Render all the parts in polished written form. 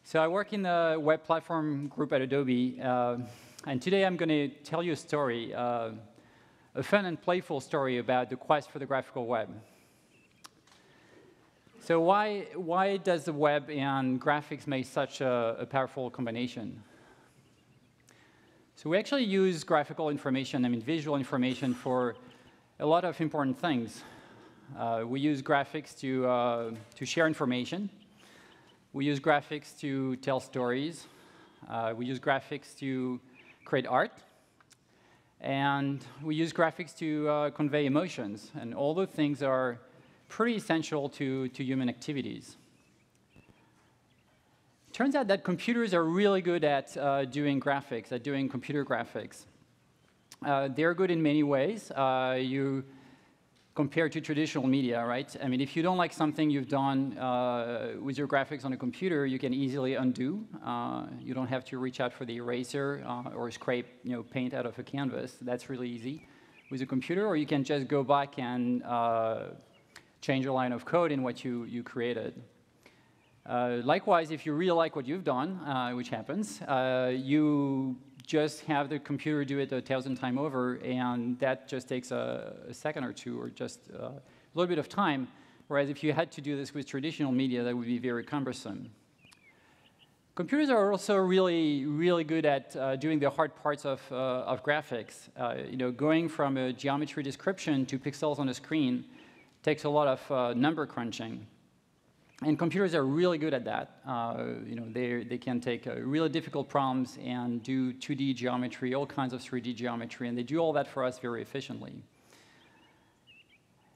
So I work in the web platform group at Adobe, and today I'm going to tell you a story, a fun and playful story about the quest for the graphical web. So why does the web and graphics make such a powerful combination? So we actually use graphical information, visual information, for a lot of important things. We use graphics to share information. We use graphics to tell stories. We use graphics to create art. And we use graphics to convey emotions. And all those things are pretty essential to human activities. It turns out that computers are really good at doing graphics, at doing computer graphics. They're good in many ways. Compared to traditional media, right? I mean, if you don't like something you've done with your graphics on a computer, you can easily undo. You don't have to reach out for the eraser or scrape, paint out of a canvas. That's really easy with a computer. Or you can just go back and change a line of code in what you created. Likewise, if you really like what you've done, which happens, you just have the computer do it 1,000 times over, and that just takes a second or two, or just a little bit of time. Whereas if you had to do this with traditional media, that would be very cumbersome. Computers are also really good at doing the hard parts of graphics. Going from a geometry description to pixels on a screen takes a lot of number crunching. And computers are really good at that. They can take really difficult problems and do 2D geometry, all kinds of 3D geometry, and they do all that for us very efficiently.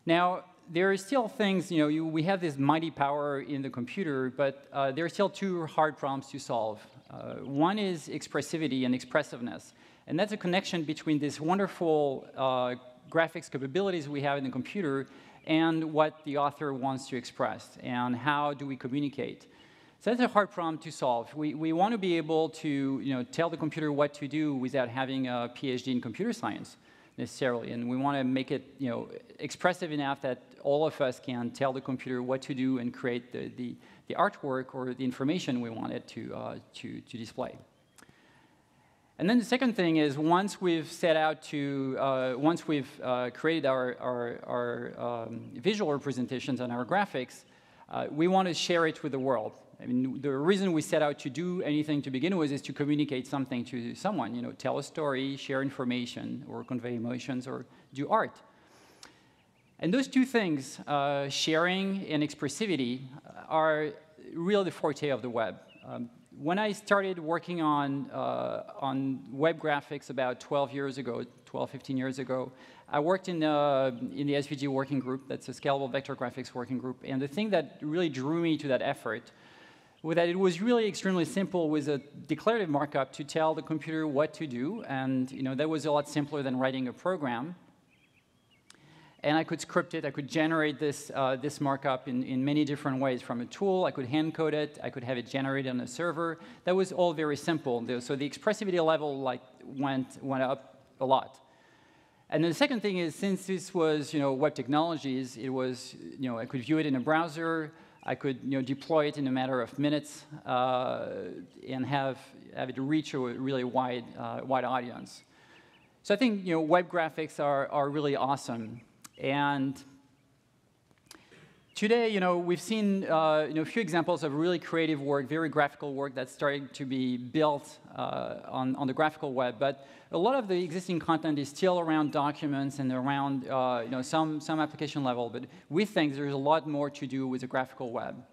Now, there are still things, we have this mighty power in the computer, but there are still two hard problems to solve. One is expressivity and expressiveness, and that's a connection between these wonderful graphics capabilities we have in the computer and what the author wants to express, and how do we communicate. So that's a hard problem to solve. We want to be able to tell the computer what to do without having a PhD in computer science, necessarily. And we want to make it expressive enough that all of us can tell the computer what to do and create the artwork or the information we want it to display. And then the second thing is, once we've set out to, once we've created our visual representations and our graphics, we want to share it with the world. I mean, the reason we set out to do anything to begin with is to communicate something to someone, tell a story, share information, or convey emotions, or do art. And those two things, sharing and expressivity, are really the forte of the web. When I started working on web graphics about 12, 15 years ago, I worked in the SVG working group. That's a scalable vector graphics working group. And the thing that really drew me to that effort was that it was really extremely simple with a declarative markup to tell the computer what to do. And that was a lot simpler than writing a program. And I could script it. I could generate this markup in many different ways from a tool. I could hand code it. I could have it generated on a server. That was all very simple. So the expressivity level went up a lot. And then the second thing is, since this was web technologies, it was I could view it in a browser. I could deploy it in a matter of minutes and have it reach a really wide audience. So I think web graphics are really awesome. And today, we've seen a few examples of really creative work, very graphical work that's starting to be built on the graphical web. But a lot of the existing content is still around documents and around some application level. But we think there's a lot more to do with the graphical web.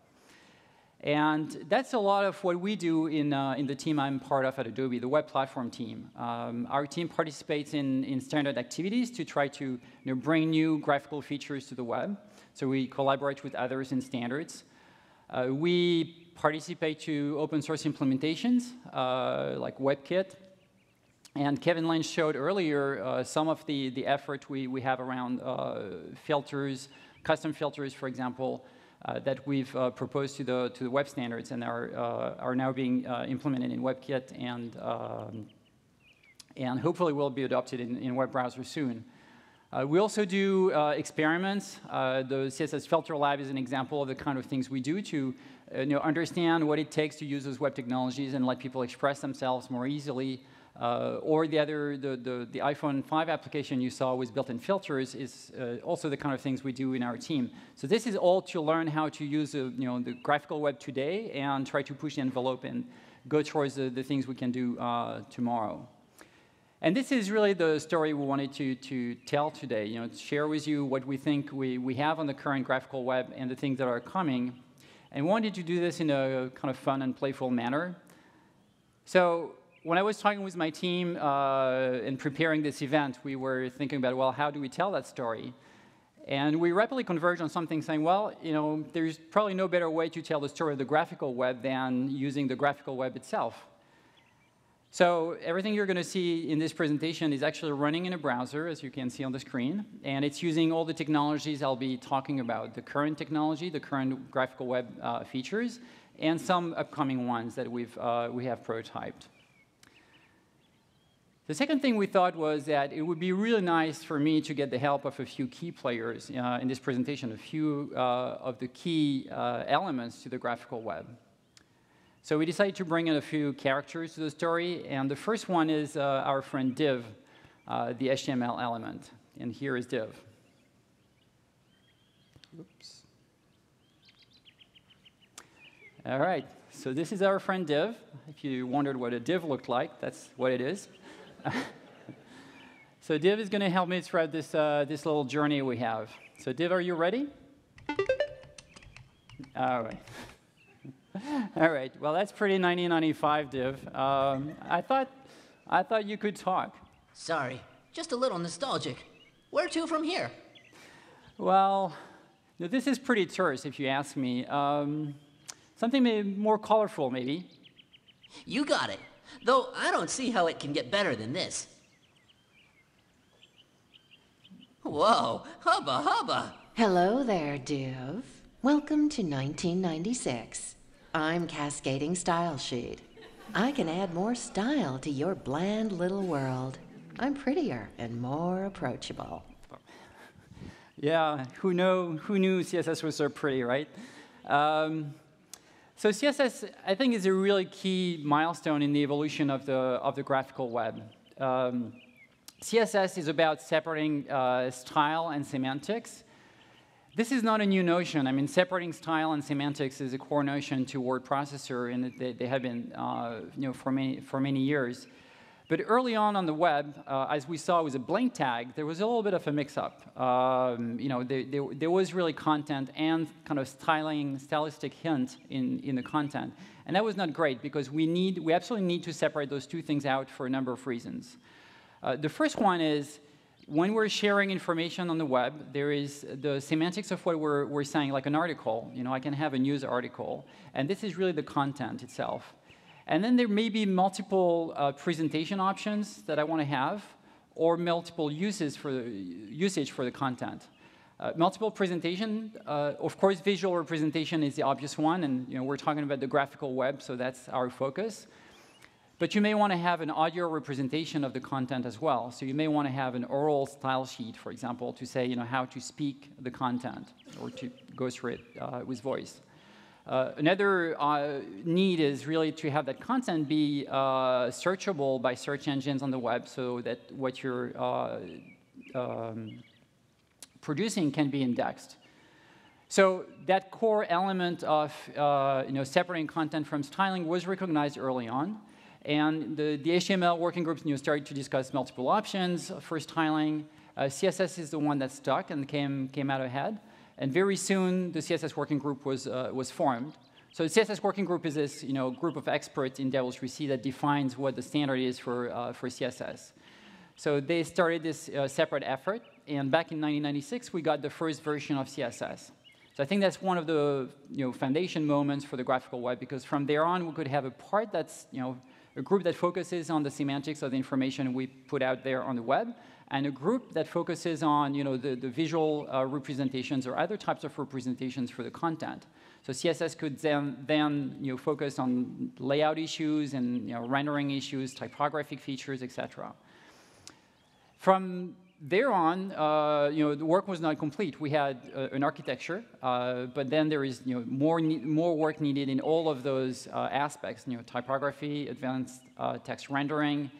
And that's a lot of what we do in the team I'm part of at Adobe, the web platform team. Our team participates in standard activities to try to bring new graphical features to the web. So we collaborate with others in standards. We participate to open source implementations like WebKit. And Kevin Lynch showed earlier some of the effort we have around filters, custom filters, for example, that we've proposed to the web standards and are now being implemented in WebKit and hopefully will be adopted in web browsers soon. We also do experiments. The CSS Filter Lab is an example of the kind of things we do to understand what it takes to use those web technologies and let people express themselves more easily. Or the iPhone 5 application you saw with built-in filters is also the kind of things we do in our team. So this is all to learn how to use the graphical web today and try to push the envelope and go towards the things we can do tomorrow. And this is really the story we wanted to tell today, share with you what we think we have on the current graphical web and the things that are coming. And we wanted to do this in a kind of fun and playful manner. So when I was talking with my team and preparing this event, we were thinking about, well, how do we tell that story? And we rapidly converged on something saying, well, there's probably no better way to tell the story of the graphical web than using the graphical web itself. So everything you're going to see in this presentation is actually running in a browser, as you can see on the screen. And it's using all the technologies I'll be talking about, the current technology, the current graphical web features, and some upcoming ones that we have prototyped. The second thing we thought was that it would be really nice for me to get the help of a few key players in this presentation, a few of the key elements to the graphical web. So we decided to bring in a few characters to the story, and the first one is our friend div, the HTML element. And here is div. Oops. All right, so this is our friend div. If you wondered what a div looked like, that's what it is. So div is going to help me throughout this little journey we have. So div, are you ready? All right. All right. Well, that's pretty 1995, div. I thought you could talk. Sorry, just a little nostalgic. Where to from here? Well, this is pretty terse, if you ask me. Something maybe more colorful, maybe. You got it. Though I don't see how it can get better than this. Whoa, hubba hubba. Hello there, div. Welcome to 1996. I'm Cascading Style Sheet. I can add more style to your bland little world. I'm prettier and more approachable. Yeah, who knew CSS was so pretty, right? So CSS, I think, is a really key milestone in the evolution of the graphical web. CSS is about separating style and semantics. This is not a new notion. I mean, separating style and semantics is a core notion to word processor, and they have been for many years. But early on the web, as we saw with a blank tag, there was a little bit of a mix-up. There was really content and kind of stylistic hint in the content. And that was not great, because we absolutely need to separate those two things out for a number of reasons. The first one is, when we're sharing information on the web, there is the semantics of what we're saying, like an article. I can have a news article. And this is really the content itself. And then there may be multiple presentation options that I want to have, or multiple usage for the content. Multiple presentation, of course, visual representation is the obvious one, and we're talking about the graphical web, so that's our focus. But you may want to have an audio representation of the content as well. So you may want to have an oral style sheet, for example, to say how to speak the content, or to go through it with voice. Another need is really to have that content be searchable by search engines on the web, so that what you're producing can be indexed. So that core element of separating content from styling was recognized early on, and the HTML working groups started to discuss multiple options for styling. CSS is the one that stuck and came out ahead. And very soon, the CSS working group was formed. So the CSS working group is this group of experts in W3C that defines what the standard is for CSS. So they started this separate effort. And back in 1996, we got the first version of CSS. So I think that's one of the foundation moments for the graphical web, because from there on, we could have a part that's a group that focuses on the semantics of the information we put out there on the web, and a group that focuses on the visual representations or other types of representations for the content. So CSS could then focus on layout issues and rendering issues, typographic features, etc. From thereon, the work was not complete. We had an architecture, but then there is more work needed in all of those aspects. Typography, advanced text rendering,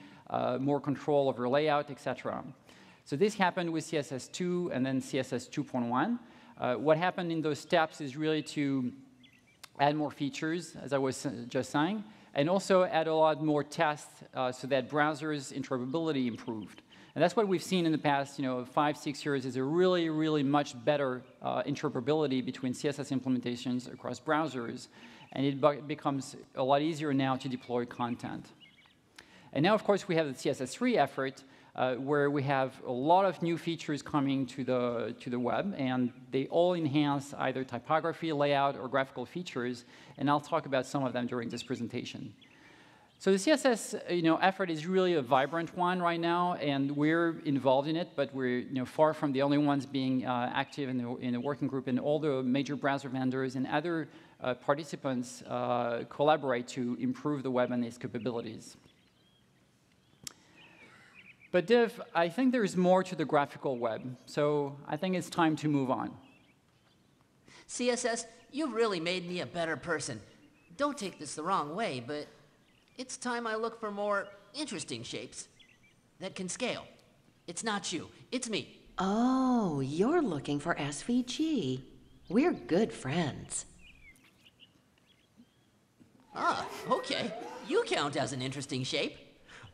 more control over layout, etc. So this happened with CSS2 and then CSS 2.1. What happened in those steps is really to add more features, as I was just saying, and also add a lot more tests so that browsers' interoperability improved. And that's what we've seen in the past 5-6 years is a really, really much better interoperability between CSS implementations across browsers. And it becomes a lot easier now to deploy content. And now, of course, we have the CSS3 effort, where we have a lot of new features coming to the web, and they all enhance either typography, layout, or graphical features. And I'll talk about some of them during this presentation. So the CSS effort is really a vibrant one right now, and we're involved in it, but we're far from the only ones being active in the working group, and all the major browser vendors and other participants collaborate to improve the web and its capabilities. But Div, I think there's more to the graphical web, so I think it's time to move on. CSS, you've really made me a better person. Don't take this the wrong way, but it's time I look for more interesting shapes that can scale. It's not you, it's me. Oh, you're looking for SVG. We're good friends. Ah, okay. You count as an interesting shape.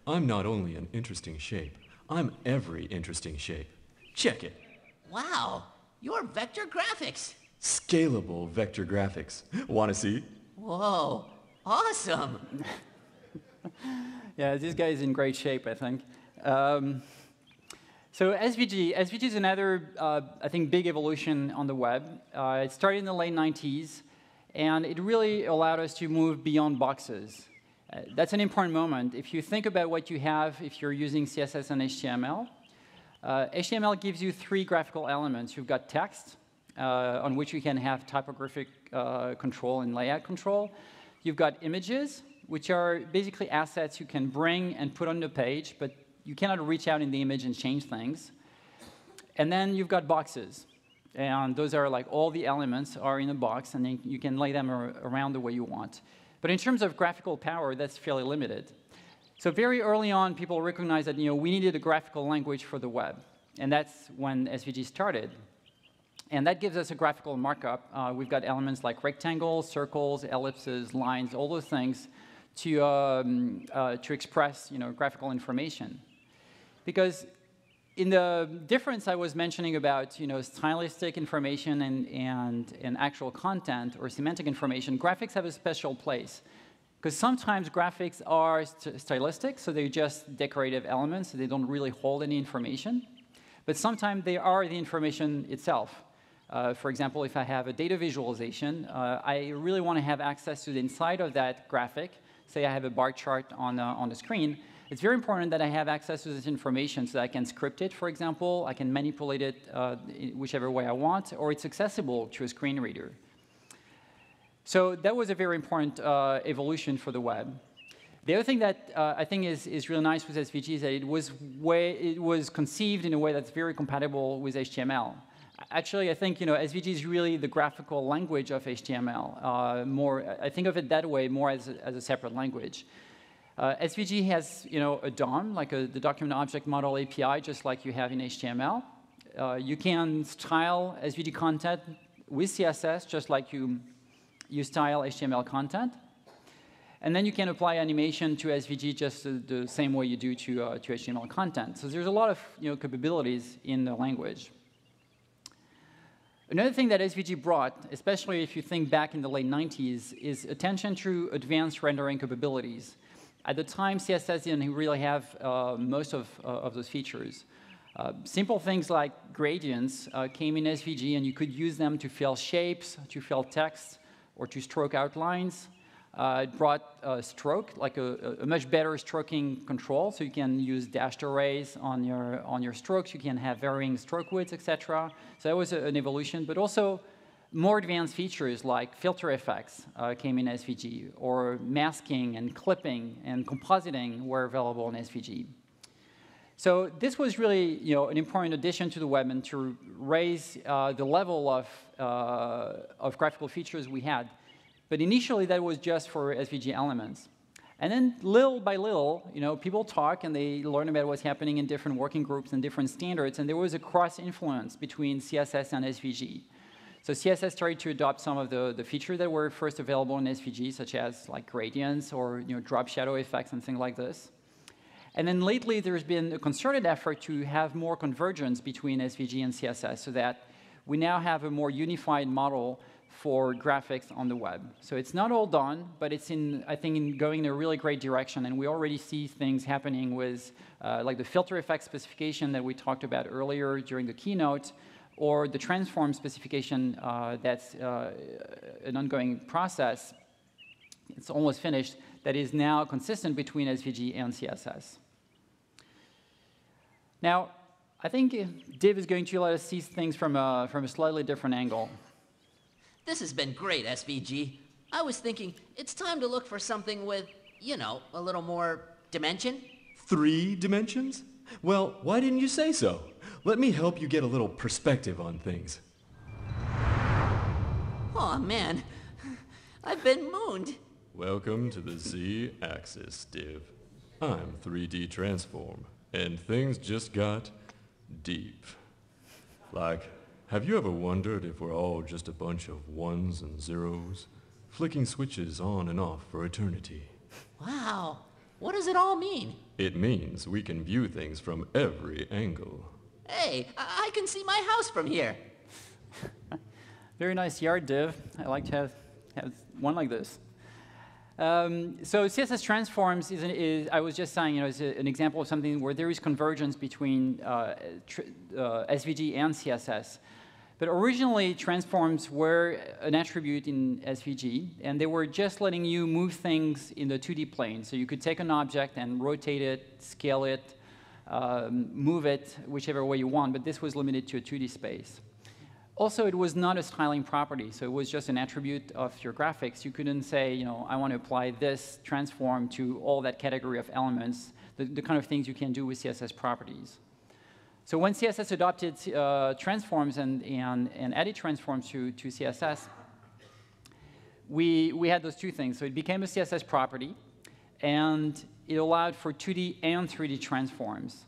I'm not only an interesting shape, I'm every interesting shape. Check it. Wow, you're vector graphics. Scalable vector graphics. Want to see? Whoa, awesome. Yeah, this guy is in great shape, I think. So SVG is another, I think, big evolution on the web. It started in the late 90s, and it really allowed us to move beyond boxes. That's an important moment. If you think about what you have if you're using CSS and HTML, HTML gives you 3 graphical elements. You've got text, on which you can have typographic control and layout control. You've got images, which are basically assets you can bring and put on the page, but you cannot reach out in the image and change things. And then you've got boxes. And those are like all the elements are in a box, and then you can lay them around the way you want. But in terms of graphical power, that's fairly limited. So very early on, people recognized that we needed a graphical language for the web. And that's when SVG started. And that gives us a graphical markup. We've got elements like rectangles, circles, ellipses, lines, all those things to express graphical information. Because in the difference I was mentioning about stylistic information and actual content or semantic information, graphics have a special place. Because sometimes graphics are stylistic, so they're just decorative elements, so they don't really hold any information. But sometimes they are the information itself. For example, if I have a data visualization, I really want to have access to the inside of that graphic. Say I have a bar chart on the screen. It's very important that I have access to this information so that I can script it, for example. I can manipulate it whichever way I want, or it's accessible to a screen reader. So that was a very important evolution for the web. The other thing that I think is really nice with SVG is that it was conceived in a way that's very compatible with HTML. Actually, I think SVG is really the graphical language of HTML. I think of it that way, more as a separate language. SVG has a DOM, like the Document Object Model API, just like you have in HTML. You can style SVG content with CSS, just like you style HTML content. And then you can apply animation to SVG just the same way you do to HTML content. So there's a lot of capabilities in the language. Another thing that SVG brought, especially if you think back in the late 90s, is attention to advanced rendering capabilities. At the time, CSS didn't really have most of those features. Simple things like gradients came in SVG, and you could use them to fill shapes, to fill text, or to stroke outlines. It brought stroke, like a much better stroking control, so you can use dashed arrays on your strokes. You can have varying stroke widths, etc. So that was an evolution, but also more advanced features like filter effects came in SVG, or masking and clipping and compositing were available in SVG. So this was really, an important addition to the web and to raise the level of graphical features we had. But initially, that was just for SVG elements. And then little by little, people talk and they learn about what's happening in different working groups and different standards, and there was a cross-influence between CSS and SVG. So CSS started to adopt some of the features that were first available in SVG, such as like gradients or drop shadow effects and things like this. And then lately, there's been a concerted effort to have more convergence between SVG and CSS so that we now have a more unified model for graphics on the web. So it's not all done, but it's I think, going in a really great direction. And we already see things happening with like the filter effect specification that we talked about earlier during the keynote, or the transform specification that's an ongoing process. It's almost finished, that is now consistent between SVG and CSS. Now, I think Div is going to let us see things from a slightly different angle. This has been great, SVG. I was thinking it's time to look for something with, a little more dimension. 3 dimensions? Well, why didn't you say so? Let me help you get a little perspective on things. Oh man, I've been mooned. Welcome to the Z-axis, Div. I'm 3D Transform, and things just got deep. Like, have you ever wondered if we're all just a bunch of ones and zeros, flicking switches on and off for eternity? Wow, what does it all mean? It means we can view things from every angle. Hey, I can see my house from here. Very nice yard, Div. I like to have one like this. So CSS transforms I was just saying, is an example of something where there is convergence between SVG and CSS. But originally, transforms were an attribute in SVG, and they were just letting you move things in the 2D plane. So you could take an object and rotate it, scale it, move it whichever way you want, but this was limited to a 2D space. Also, it was not a styling property, so it was just an attribute of your graphics. You couldn't say, I want to apply this transform to all that category of elements, the kind of things you can do with CSS properties. So when CSS adopted transforms and added transforms to CSS, we had those two things. So it became a CSS property, and it allowed for 2D and 3D transforms.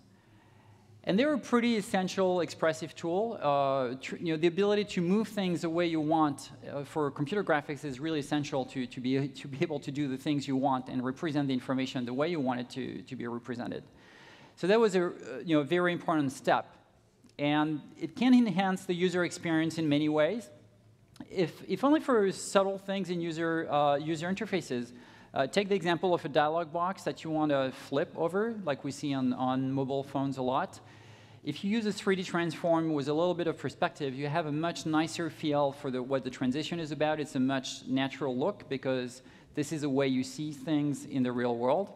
And they're a pretty essential expressive tool. The ability to move things the way you want for computer graphics is really essential to be able to do the things you want and represent the information the way you want it to be represented. So that was a very important step. And it can enhance the user experience in many ways, if only for subtle things in user interfaces. Take the example of a dialog box that you want to flip over, like we see on mobile phones a lot. If you use a 3D transform with a little bit of perspective, you have a much nicer feel for what the transition is about. It's a much natural look because this is the way you see things in the real world.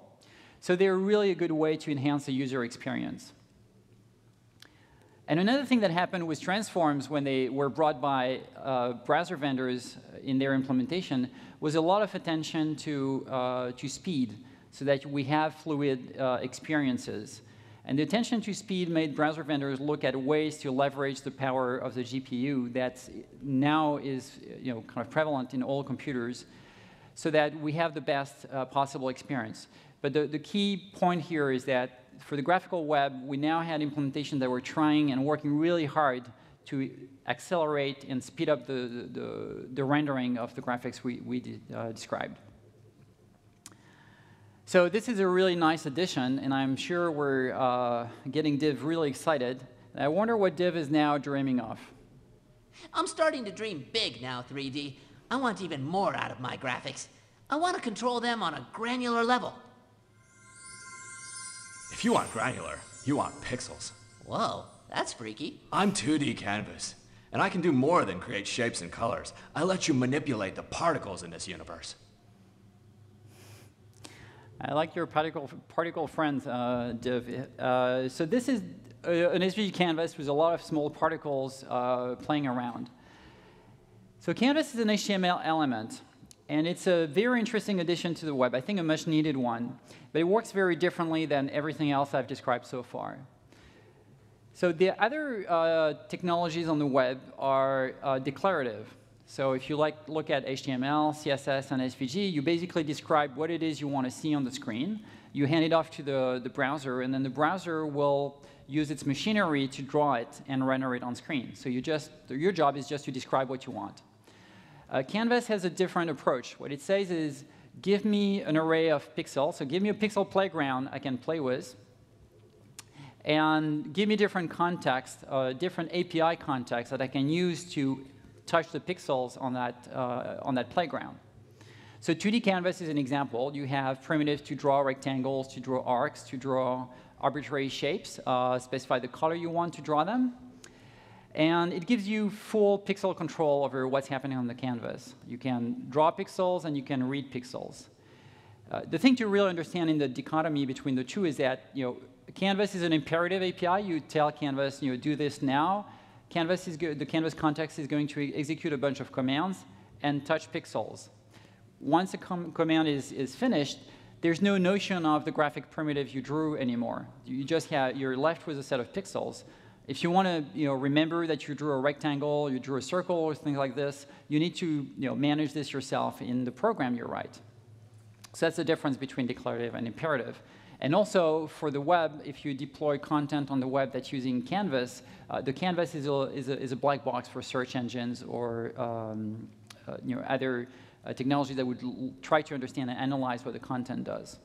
So they're really a good way to enhance the user experience. And another thing that happened with transforms when they were brought by browser vendors in their implementation was a lot of attention to speed so that we have fluid experiences. And the attention to speed made browser vendors look at ways to leverage the power of the GPU that now is kind of prevalent in all computers so that we have the best possible experience. But the key point here is that for the graphical web, we now had implementations that were trying and working really hard to accelerate and speed up the rendering of the graphics we described. So this is a really nice addition, and I'm sure we're getting Div really excited. I wonder what Div is now dreaming of. I'm starting to dream big now, 3D. I want even more out of my graphics. I want to control them on a granular level. If you want granular, you want pixels. Whoa, that's freaky. I'm 2D Canvas, and I can do more than create shapes and colors. I let you manipulate the particles in this universe. I like your particle friends, Div. So this is an SVG canvas with a lot of small particles playing around. So canvas is an HTML element. And it's a very interesting addition to the web, I think a much needed one. But it works very differently than everything else I've described so far. So the other technologies on the web are declarative. So if you look at HTML, CSS, and SVG, you basically describe what it is you want to see on the screen. You hand it off to the browser, and then the browser will use its machinery to draw it and render it on screen. So your job is just to describe what you want. Canvas has a different approach. What it says is, give me an array of pixels. So give me a pixel playground I can play with. And give me different context, different API context that I can use to touch the pixels on that playground. So 2D Canvas is an example. You have primitives to draw rectangles, to draw arcs, to draw arbitrary shapes, specify the color you want to draw them. And it gives you full pixel control over what's happening on the canvas. You can draw pixels and you can read pixels. The thing to really understand in the dichotomy between the two is that Canvas is an imperative API. You tell Canvas, do this now. The Canvas context is going to execute a bunch of commands and touch pixels. Once a command is finished, there's no notion of the graphic primitive you drew anymore. You're left with a set of pixels. If you want to remember that you drew a rectangle, you drew a circle, or things like this, you need to manage this yourself in the program you write. So that's the difference between declarative and imperative. And also, for the web, if you deploy content on the web that's using Canvas, the Canvas is a black box for search engines or other technologies that would try to understand and analyze what the content does.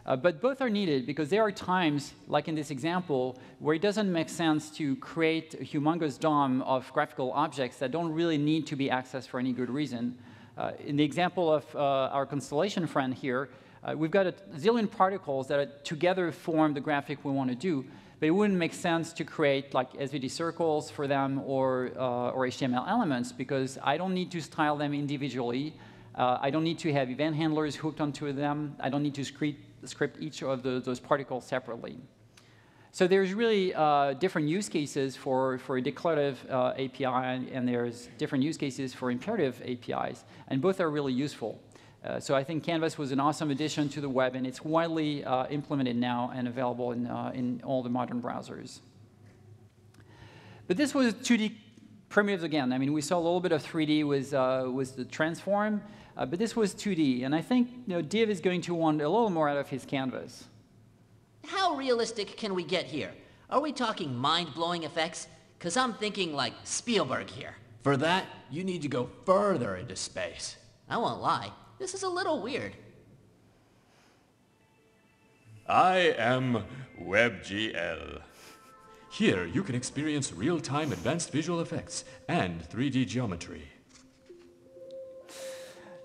But both are needed because there are times, like in this example, where it doesn't make sense to create a humongous DOM of graphical objects that don't really need to be accessed for any good reason. In the example of our constellation friend here, we've got a zillion particles that together form the graphic we want to do, but it wouldn't make sense to create like SVG circles for them or HTML elements because I don't need to style them individually. I don't need to have event handlers hooked onto them. I don't need to script each of those particles separately. So there's really different use cases for a declarative API, and there's different use cases for imperative APIs, and both are really useful. So I think Canvas was an awesome addition to the web, and it's widely implemented now and available in all the modern browsers. But this was 2D primitives again. I mean, we saw a little bit of 3D with the transform, but this was 2D. And I think Div is going to want a little more out of his canvas. How realistic can we get here? Are we talking mind-blowing effects? Because I'm thinking like Spielberg here. For that, you need to go further into space. I won't lie. This is a little weird. I am WebGL. Here, you can experience real-time advanced visual effects and 3D geometry.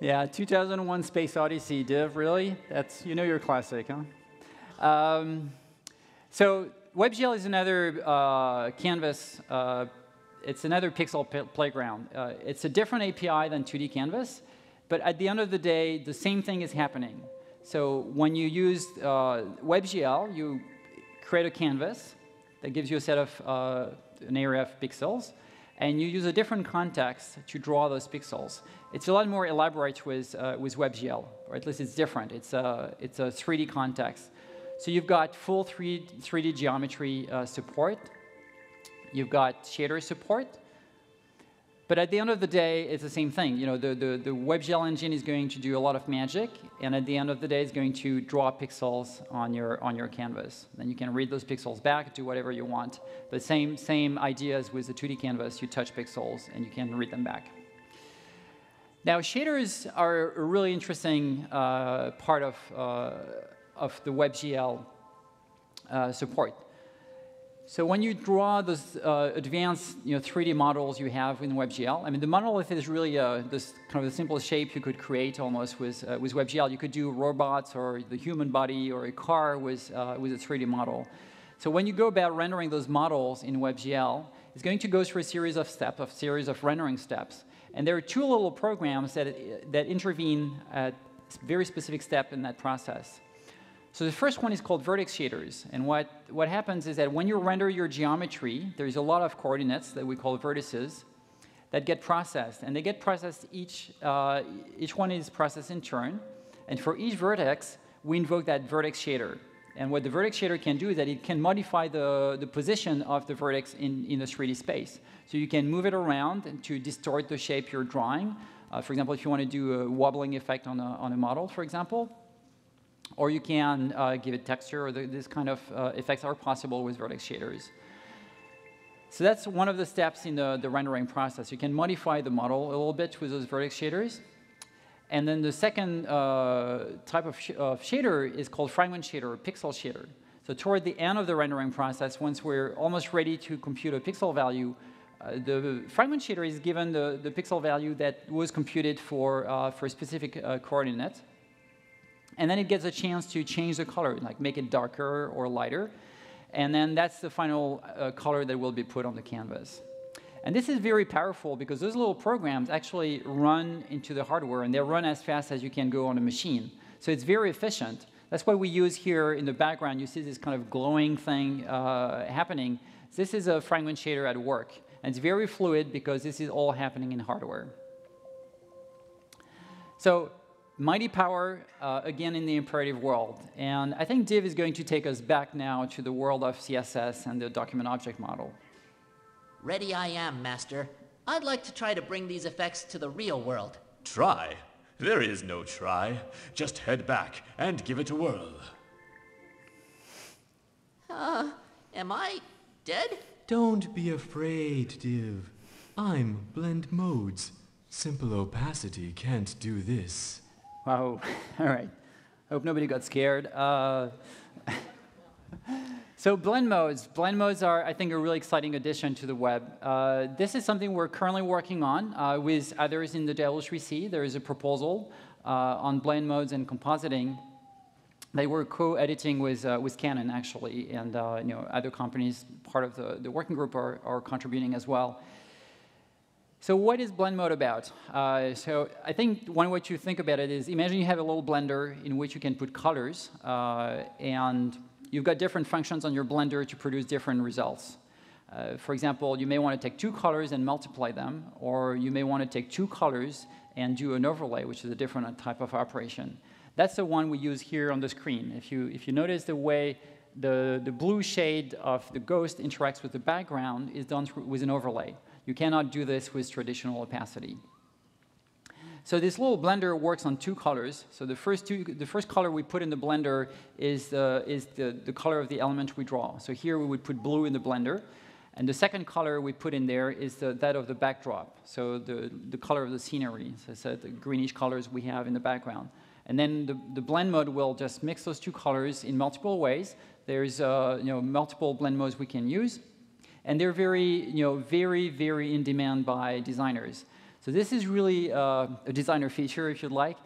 Yeah, 2001 Space Odyssey, Div, really? That's, your classic, huh? So WebGL is another Canvas. It's another pixel playground. It's a different API than 2D Canvas. But at the end of the day, the same thing is happening. So when you use WebGL, you create a canvas that gives you a set of an area of pixels, and you use a different context to draw those pixels. It's a lot more elaborate with WebGL, or at least it's different. It's a 3D context. So you've got full 3D geometry support. You've got shader support. But at the end of the day, it's the same thing. The WebGL engine is going to do a lot of magic, and at the end of the day, it's going to draw pixels on your canvas. Then you can read those pixels back, do whatever you want. But same idea as with the 2D canvas. You touch pixels, and you can read them back. Now, shaders are a really interesting part of the WebGL support. So when you draw those advanced 3D models you have in WebGL, I mean, the monolith is really this kind of the simplest shape you could create almost with WebGL. You could do robots or the human body or a car with a 3D model. So when you go about rendering those models in WebGL, it's going to go through a series of steps, a series of rendering steps. And there are two little programs that intervene at a very specific step in that process. So the first one is called vertex shaders. And what happens is that when you render your geometry, there's a lot of coordinates that we call vertices. that get processed. And they get processed, each one is processed in turn. And for each vertex, we invoke that vertex shader. And what the vertex shader can do is that it can modify the position of the vertex in the 3D space. So you can move it around to distort the shape you're drawing. For example, if you want to do a wobbling effect on a model, for example. Or you can give it texture, or this kind of effects are possible with vertex shaders. So that's one of the steps in the rendering process. You can modify the model a little bit with those vertex shaders. And then the second type of shader is called fragment shader or pixel shader. So toward the end of the rendering process, once we're almost ready to compute a pixel value, the fragment shader is given the pixel value that was computed for a specific coordinate. And then it gets a chance to change the color, like make it darker or lighter. And then that's the final color that will be put on the canvas. And this is very powerful because those little programs actually run into the hardware, and they run as fast as you can go on a machine. So it's very efficient. That's why we use here in the background. You see this kind of glowing thing happening. This is a fragment shader at work. And it's very fluid because this is all happening in hardware. So mighty power, again, in the imperative world. And I think Div is going to take us back now to the world of CSS and the document object model. Ready I am, Master. I'd like to try to bring these effects to the real world. Try? There is no try. Just head back and give it a whirl. Am I dead? Don't be afraid, Div. I'm Blend Modes. Simple opacity can't do this. Wow, all right. Hope nobody got scared. So blend modes. Blend modes are, I think, a really exciting addition to the web. This is something we're currently working on with others in the W3C. There is a proposal on blend modes and compositing. They were co-editing with Canon, actually, and other companies, part of the working group, are contributing as well. So what is blend mode about? So I think one way to think about it is, imagine you have a little blender in which you can put colors, and you've got different functions on your blender to produce different results. For example, you may want to take two colors and multiply them, or you may want to take two colors and do an overlay, which is a different type of operation. That's the one we use here on the screen. If you notice the way the blue shade of the ghost interacts with the background is done with an overlay. You cannot do this with traditional opacity. So this little blender works on two colors. So the first color we put in the blender is the color of the element we draw. So here we would put blue in the blender. And the second color we put in there is that of the backdrop, so the color of the scenery, so the greenish colors we have in the background. And then the blend mode will just mix those two colors in multiple ways. There's multiple blend modes we can use. And they're very, very in demand by designers. So this is really a designer feature, if you'd like,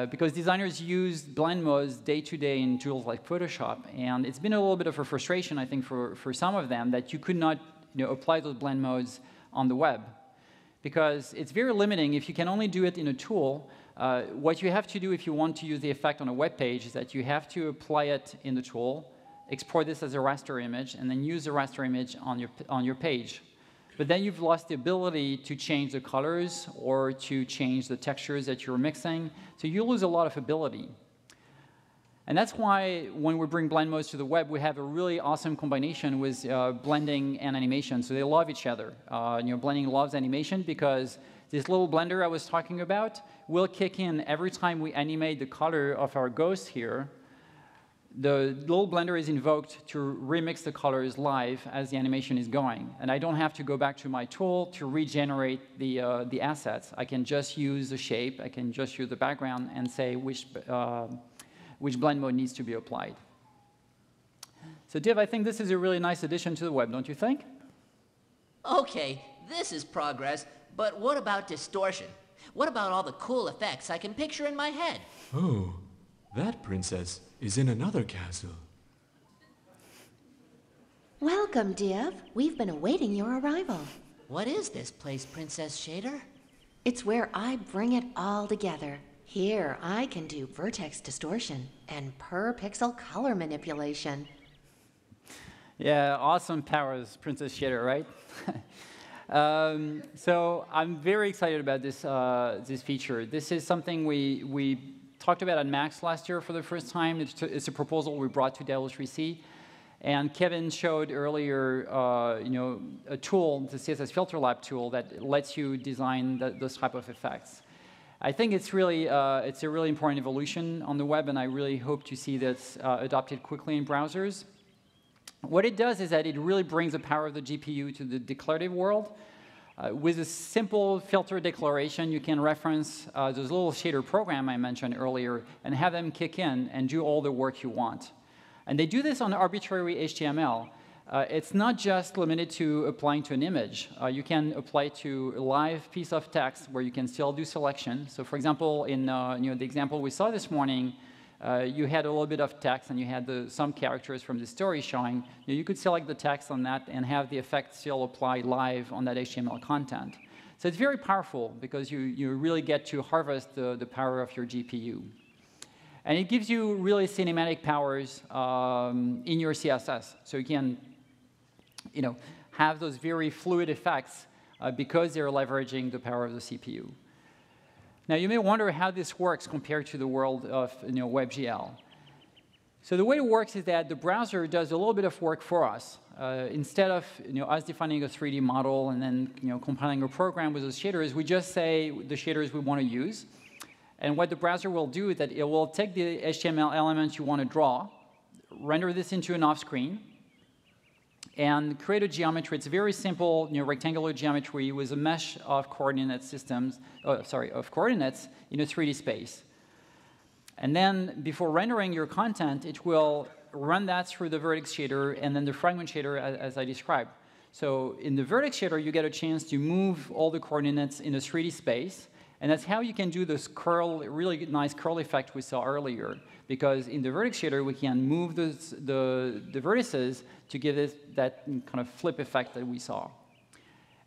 because designers use blend modes day to day in tools like Photoshop. And it's been a little bit of a frustration, I think, for some of them that you could not apply those blend modes on the web. Because it's very limiting. If you can only do it in a tool, what you have to do if you want to use the effect on a web page is that you have to apply it in the tool, export this as a raster image, and then use the raster image on your page. But then you've lost the ability to change the colors or to change the textures that you're mixing. So you lose a lot of ability. And that's why when we bring blend modes to the web, we have a really awesome combination with blending and animation. So they love each other. Blending loves animation because this little blender I was talking about will kick in every time we animate the color of our ghost here. The little blender is invoked to remix the colors live as the animation is going. And I don't have to go back to my tool to regenerate the assets. I can just use the shape. I can just use the background and say which blend mode needs to be applied. So Div, I think this is a really nice addition to the web, don't you think? Okay, this is progress, but what about distortion? What about all the cool effects I can picture in my head? Oh, that princess is in another castle. Welcome, Div. We've been awaiting your arrival. What is this place, Princess Shader? It's where I bring it all together. Here, I can do vertex distortion and per-pixel color manipulation. Yeah, awesome powers, Princess Shader, right? So I'm very excited about this feature. This is something we talked about at Max last year for the first time. It's a proposal we brought to W3C. And Kevin showed earlier a tool, the CSS Filter Lab tool, that lets you design those type of effects. I think it's a really important evolution on the web, and I really hope to see this adopted quickly in browsers. What it does is that it really brings the power of the GPU to the declarative world. With a simple filter declaration, you can reference those little shader program I mentioned earlier and have them kick in and do all the work you want. And they do this on arbitrary HTML. It's not just limited to applying to an image. You can apply to a live piece of text where you can still do selection. So for example, in the example we saw this morning, you had a little bit of text and you had some characters from the story showing. You could select the text on that and have the effect still apply live on that HTML content. So it's very powerful because you really get to harvest the power of your GPU. And it gives you really cinematic powers in your CSS. So you can have those very fluid effects because they're leveraging the power of the CPU. Now, you may wonder how this works compared to the world of WebGL. So the way it works is that the browser does a little bit of work for us. Instead of us defining a 3D model and then compiling a program with those shaders, we just say the shaders we want to use. And what the browser will do is that it will take the HTML elements you want to draw, render this into an off-screen, and create a geometry. It's a very simple rectangular geometry with a mesh of coordinate systems, of coordinates in a 3D space. And then before rendering your content, it will run that through the vertex shader and then the fragment shader as I described. So in the vertex shader, you get a chance to move all the coordinates in a 3D space. And that's how you can do this really nice curl effect we saw earlier. Because in the vertex shader, we can move the vertices to give it that kind of flip effect that we saw.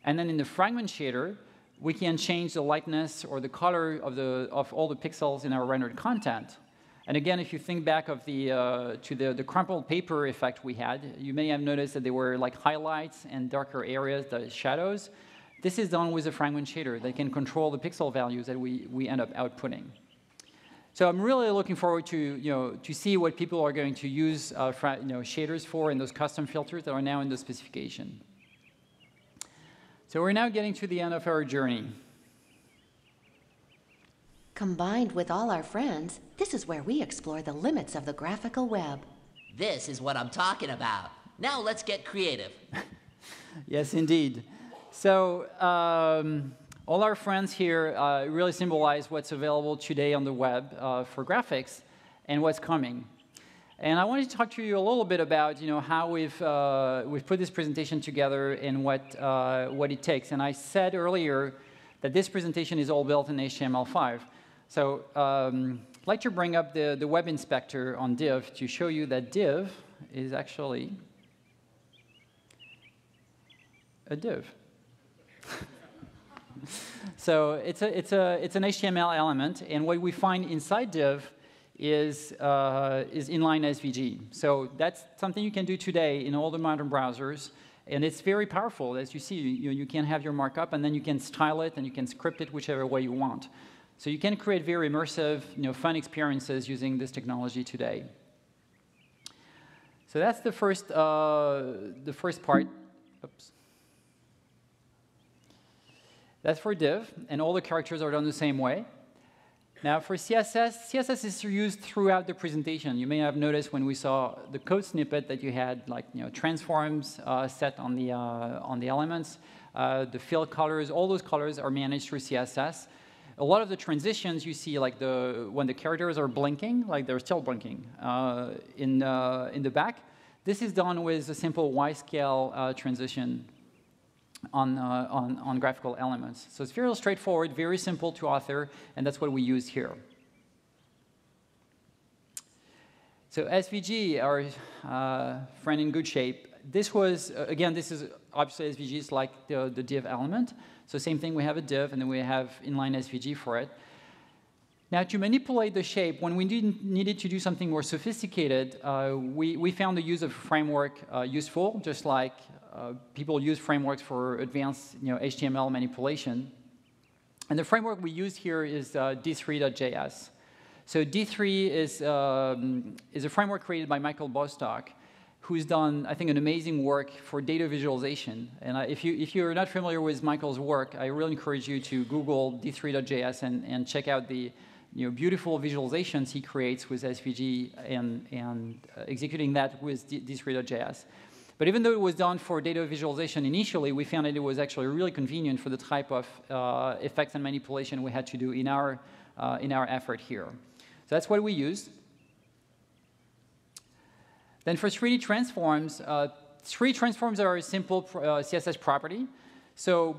And then in the fragment shader, we can change the lightness or the color of all the pixels in our rendered content. And again, if you think back to the crumpled paper effect we had, you may have noticed that there were like highlights and darker areas, the shadows. This is done with a fragment shader that can control the pixel values that we end up outputting. So I'm really looking forward to see what people are going to use shaders for in those custom filters that are now in the specification. So we're now getting to the end of our journey. Combined with all our friends, this is where we explore the limits of the graphical web. This is what I'm talking about. Now let's get creative. Yes, indeed. So all our friends here really symbolize what's available today on the web for graphics and what's coming. And I wanted to talk to you a little bit about how we've put this presentation together and what it takes. And I said earlier that this presentation is all built in HTML5. So I'd like to bring up the web inspector on div to show you that div is actually a div. So it's an HTML element, and what we find inside div is inline SVG. So that's something you can do today in all the modern browsers, and it's very powerful. As you see, you can have your markup, and then you can style it, and you can script it whichever way you want. So you can create very immersive, fun experiences using this technology today. So that's the first part. Oops. That's for div, and all the characters are done the same way. Now for CSS is used throughout the presentation. You may have noticed when we saw the code snippet that you had transforms set on the elements, the fill colors, all those colors are managed through CSS. A lot of the transitions you see, like when the characters are blinking, like they're still blinking in the back. This is done with a simple Y-scale transition on graphical elements. So it's very straightforward, very simple to author, and that's what we use here. So SVG, our friend in good shape, this was, again, this is obviously SVG is like the div element. So same thing, we have a div, and then we have inline SVG for it. Now, to manipulate the shape, when we needed to do something more sophisticated, we found the use of a framework useful, just like people use frameworks for advanced HTML manipulation. And the framework we use here is D3.js. So D3 is a framework created by Michael Bostock, who's done, I think, an amazing work for data visualization. And if you're not familiar with Michael's work, I really encourage you to Google D3.js and check out the beautiful visualizations he creates with SVG and executing that with D3.js. But even though it was done for data visualization initially, we found that it was actually really convenient for the type of effects and manipulation we had to do in our effort here. So that's what we used. Then for 3D transforms, 3D transforms are a simple CSS property. So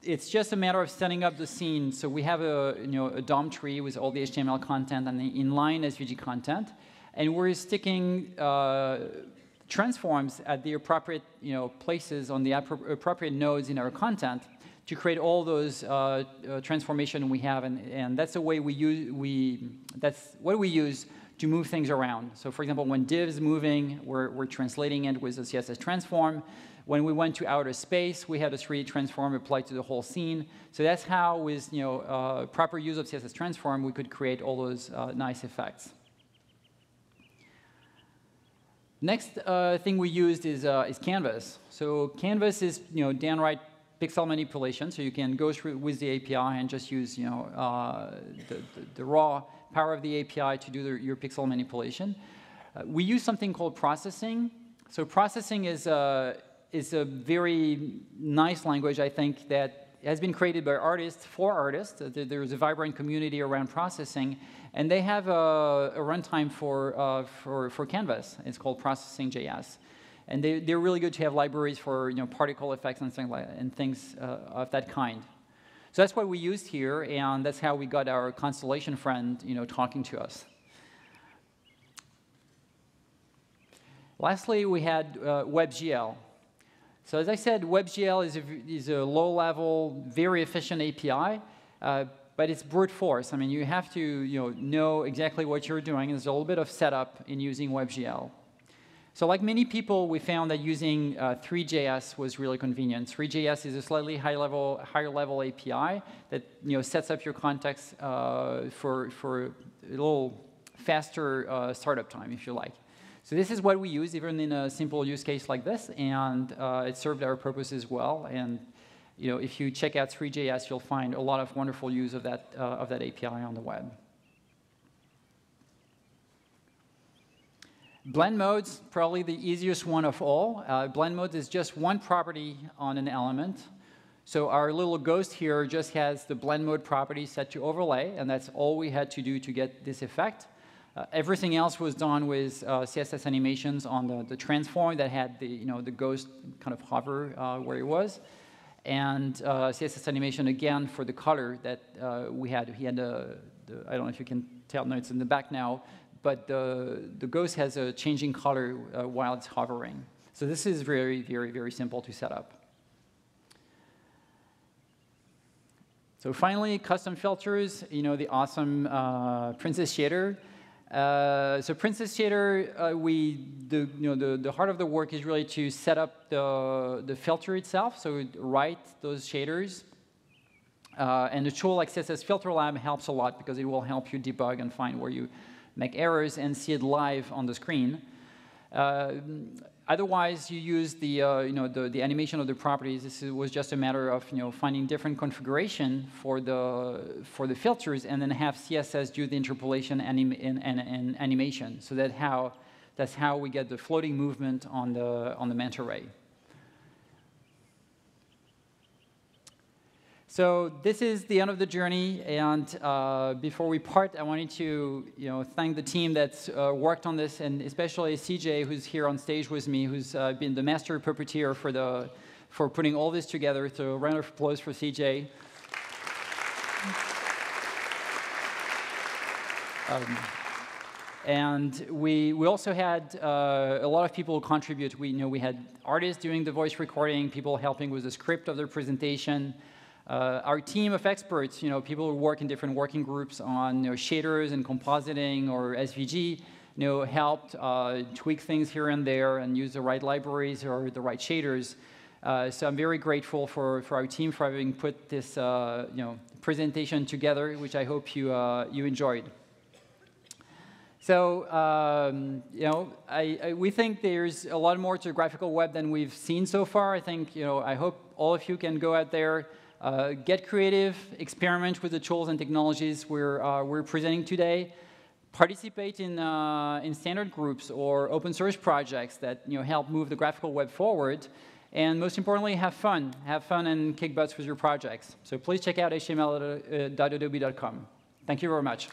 it's just a matter of setting up the scene. So we have a DOM tree with all the HTML content and the inline SVG content, and we're sticking transforms at the appropriate places on the appropriate nodes in our content to create all those transformation we have, and that's the way that's what we use to move things around. So for example, when div is moving, we're translating it with a CSS transform. When we went to outer space, we had a 3D transform applied to the whole scene. So that's how, with proper use of CSS transform, we could create all those nice effects. Next thing we used is Canvas. So Canvas is downright pixel manipulation. So you can go through with the API and just use the raw power of the API to do your pixel manipulation. We use something called processing. So processing is a very nice language, I think, that has been created by artists for artists. There's a vibrant community around processing, and they have a runtime for Canvas. It's called processing.js, and they're really good to have libraries for particle effects and things of that kind. So that's what we used here, and that's how we got our Constellation friend talking to us. Lastly, we had WebGL. So as I said, WebGL is a low-level, very efficient API, but it's brute force. I mean, you have to know exactly what you're doing. There's a little bit of setup in using WebGL. So like many people, we found that using 3JS was really convenient. 3JS is a slightly higher level API that sets up your context for a little faster startup time, if you like. So this is what we use, even in a simple use case like this, and it served our purposes well. And if you check out 3JS, you'll find a lot of wonderful use of that API on the web. Blend modes, probably the easiest one of all. Blend modes is just one property on an element. So our little ghost here just has the blend mode property set to overlay, and that's all we had to do to get this effect. Everything else was done with CSS animations on the transform that had the ghost kind of hover where it was, and CSS animation again for the color that we had. He had I don't know if you can tell. No, it's in the back now. But the ghost has a changing color while it's hovering. So this is very, very, very simple to set up. So finally, custom filters. The awesome Princess shader. So Princess shader, the heart of the work is really to set up the filter itself. So write those shaders. And a tool like CSS Filter Lab helps a lot because it will help you debug and find where you make errors and see it live on the screen. Otherwise, you use the animation of the properties. This was just a matter of finding different configuration for the filters, and then have CSS do the interpolation and animation. So that's how we get the floating movement on the manta ray. So this is the end of the journey, and before we part, I wanted to thank the team that's worked on this, and especially CJ, who's here on stage with me, who's been the master puppeteer for putting all this together. So a round of applause for CJ. And we also had a lot of people contribute. We had artists doing the voice recording, people helping with the script of their presentation. Our team of experts, people who work in different working groups on shaders and compositing or SVG, helped tweak things here and there and use the right libraries or the right shaders. So I'm very grateful for our team for having put this presentation together, which I hope you enjoyed. So we think there's a lot more to graphical web than we've seen so far. I think I hope all of you can go out there, get creative, experiment with the tools and technologies we're presenting today. Participate in standard groups or open source projects that help move the graphical web forward. And most importantly, have fun. Have fun and kick butts with your projects. So please check out html.adobe.com. Thank you very much.